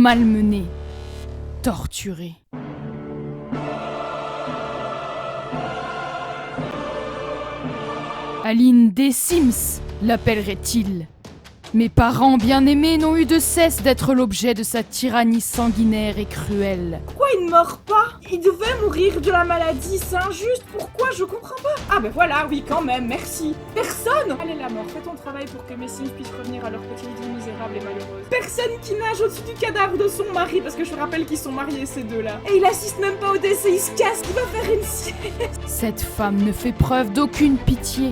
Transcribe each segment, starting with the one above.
malmenée, torturée. Aline des Sims l'appellerait-il. Mes parents bien-aimés n'ont eu de cesse d'être l'objet de sa tyrannie sanguinaire et cruelle. Pourquoi il ne meurt pas? Il devait mourir de la maladie, c'est injuste, pourquoi? Je comprends pas. Ah ben voilà, oui quand même, merci. Personne! Allez la mort, fais ton travail pour que mes Sims puissent revenir à leur petite vie misérable et malheureuse. Personne qui nage au-dessus du cadavre de son mari, parce que je rappelle qu'ils sont mariés ces deux-là. Et il assiste même pas au décès, il se casse, il va faire une sieste. Cette femme ne fait preuve d'aucune pitié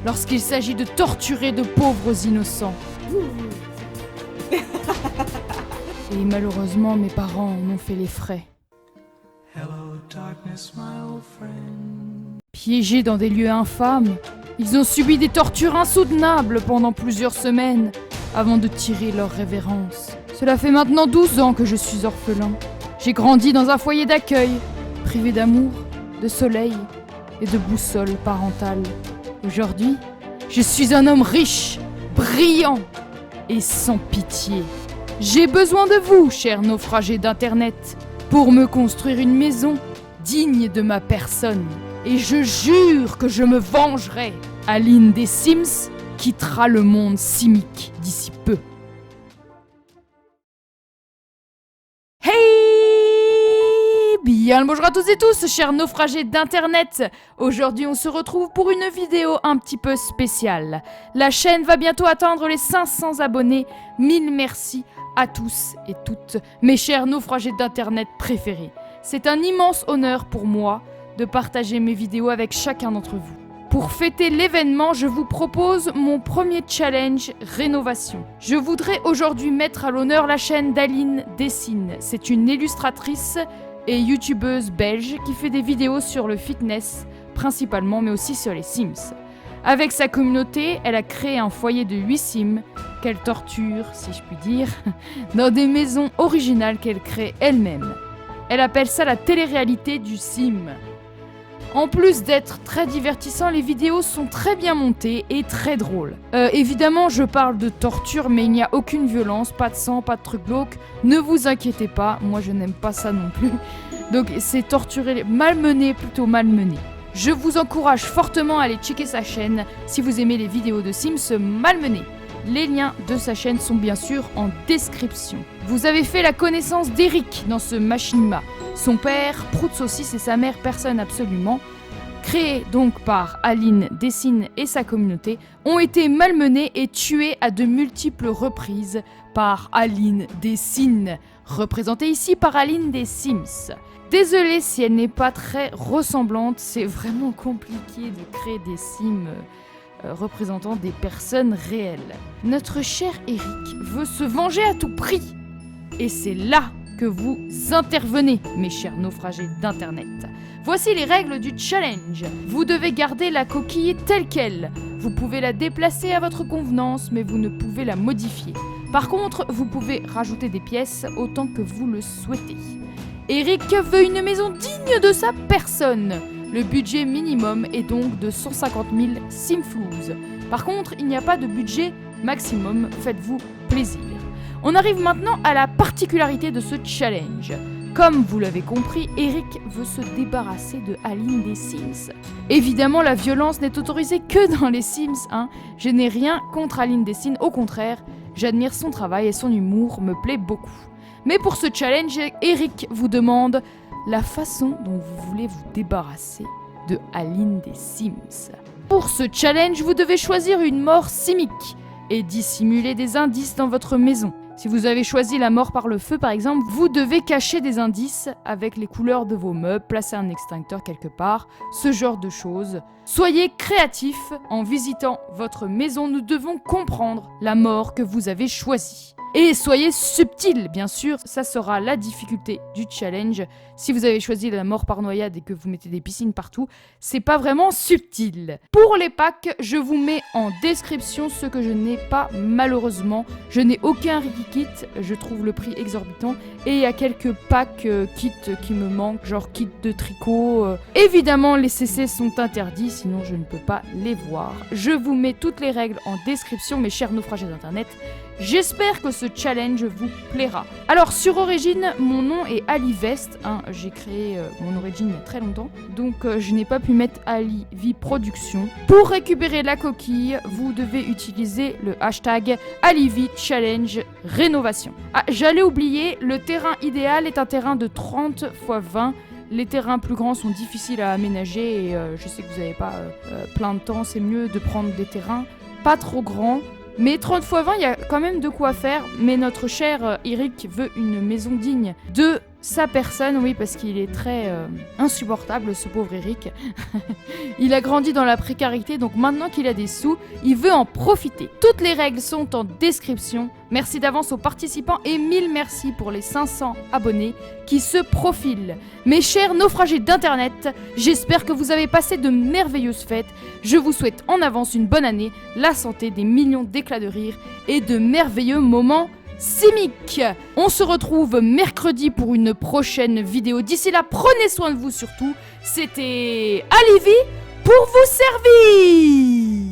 lorsqu'il s'agit de torturer de pauvres innocents. Et malheureusement, mes parents en ont fait les frais. Hello, darkness, my old friend. Piégés dans des lieux infâmes, ils ont subi des tortures insoutenables pendant plusieurs semaines avant de tirer leur révérence. Cela fait maintenant 12 ans que je suis orphelin. J'ai grandi dans un foyer d'accueil, privé d'amour, de soleil et de boussole parentale. Aujourd'hui, je suis un homme riche, brillant et sans pitié. J'ai besoin de vous, chers naufragés d'Internet, pour me construire une maison digne de ma personne. Et je jure que je me vengerai. Aline des Sims quittera le monde simique d'ici peu. Bien le bonjour à tous et tous, chers naufragés d'Internet. Aujourd'hui, on se retrouve pour une vidéo un petit peu spéciale. La chaîne va bientôt atteindre les 500 abonnés. 1000 merci à tous et toutes, mes chers naufragés d'Internet préférés. C'est un immense honneur pour moi de partager mes vidéos avec chacun d'entre vous. Pour fêter l'événement, je vous propose mon premier challenge rénovation. Je voudrais aujourd'hui mettre à l'honneur la chaîne d'Aline Dessine. C'est une illustratrice et youtubeuse belge qui fait des vidéos sur le fitness principalement, mais aussi sur les Sims. Avec sa communauté, elle a créé un foyer de 8 Sims qu'elle torture, si je puis dire, dans des maisons originales qu'elle crée elle-même. Elle appelle ça la télé-réalité du Sim. En plus d'être très divertissant, les vidéos sont très bien montées et très drôles. Évidemment, je parle de torture, mais il n'y a aucune violence, pas de sang, pas de trucs glauques. Ne vous inquiétez pas, moi je n'aime pas ça non plus. Donc c'est torturer, malmener, plutôt malmener. Je vous encourage fortement à aller checker sa chaîne si vous aimez les vidéos de Sims malmenés. Les liens de sa chaîne sont bien sûr en description. Vous avez fait la connaissance d'Eric dans ce machinima. Son père, Prout Saucisse, et sa mère, personne absolument, créés donc par Aline Dessine et sa communauté, ont été malmenés et tués à de multiples reprises par Aline Dessine, représentée ici par Aline des Sims. Désolée si elle n'est pas très ressemblante, c'est vraiment compliqué de créer des Sims représentant des personnes réelles. Notre cher Eric veut se venger à tout prix. Et c'est là que vous intervenez, mes chers naufragés d'Internet. Voici les règles du challenge. Vous devez garder la coquille telle qu'elle. Vous pouvez la déplacer à votre convenance, mais vous ne pouvez la modifier. Par contre, vous pouvez rajouter des pièces autant que vous le souhaitez. Eric veut une maison digne de sa personne. Le budget minimum est donc de 150 000 Simflouz. Par contre, il n'y a pas de budget maximum, faites-vous plaisir. On arrive maintenant à la particularité de ce challenge. Comme vous l'avez compris, Eric veut se débarrasser de Aline des Sims. Évidemment, la violence n'est autorisée que dans les Sims, hein. Je n'ai rien contre Aline des Sims, au contraire, j'admire son travail et son humour me plaît beaucoup. Mais pour ce challenge, Eric vous demande la façon dont vous voulez vous débarrasser de Aline des Sims. Pour ce challenge, vous devez choisir une mort simique et dissimuler des indices dans votre maison. Si vous avez choisi la mort par le feu par exemple, vous devez cacher des indices avec les couleurs de vos meubles, placer un extincteur quelque part, ce genre de choses. Soyez créatifs en visitant votre maison, nous devons comprendre la mort que vous avez choisie. Et soyez subtil, bien sûr, ça sera la difficulté du challenge. Si vous avez choisi la mort par noyade et que vous mettez des piscines partout, c'est pas vraiment subtil. Pour les packs, je vous mets en description ce que je n'ai pas malheureusement. Je n'ai aucun Ricky Kit, je trouve le prix exorbitant. Et il y a quelques packs kits qui me manquent, genre kit de tricot. Évidemment, les CC sont interdits, sinon je ne peux pas les voir. Je vous mets toutes les règles en description, mes chers naufragés d'Internet. J'espère que ce challenge vous plaira. Alors sur Origin, mon nom est Alivest, hein, j'ai créé mon Origin il y a très longtemps, donc je n'ai pas pu mettre Alivi Production. Pour récupérer la coquille, vous devez utiliser le hashtag Alivi Challenge Rénovation. Ah, j'allais oublier, le terrain idéal est un terrain de 30 x 20. Les terrains plus grands sont difficiles à aménager et je sais que vous n'avez pas plein de temps, c'est mieux de prendre des terrains pas trop grands. Mais 30 x 20, il y a quand même de quoi faire. Mais notre cher Eric veut une maison digne de sa personne. Oui, parce qu'il est très insupportable, ce pauvre Eric. Il a grandi dans la précarité, donc maintenant qu'il a des sous, il veut en profiter. Toutes les règles sont en description. Merci d'avance aux participants et 1000 merci pour les 500 abonnés qui se profilent. Mes chers naufragés d'internet, j'espère que vous avez passé de merveilleuses fêtes. Je vous souhaite en avance une bonne année, la santé, des millions d'éclats de rire et de merveilleux moments simiques. On se retrouve mercredi pour une prochaine vidéo. D'ici là, prenez soin de vous surtout. C'était Alivi pour vous servir.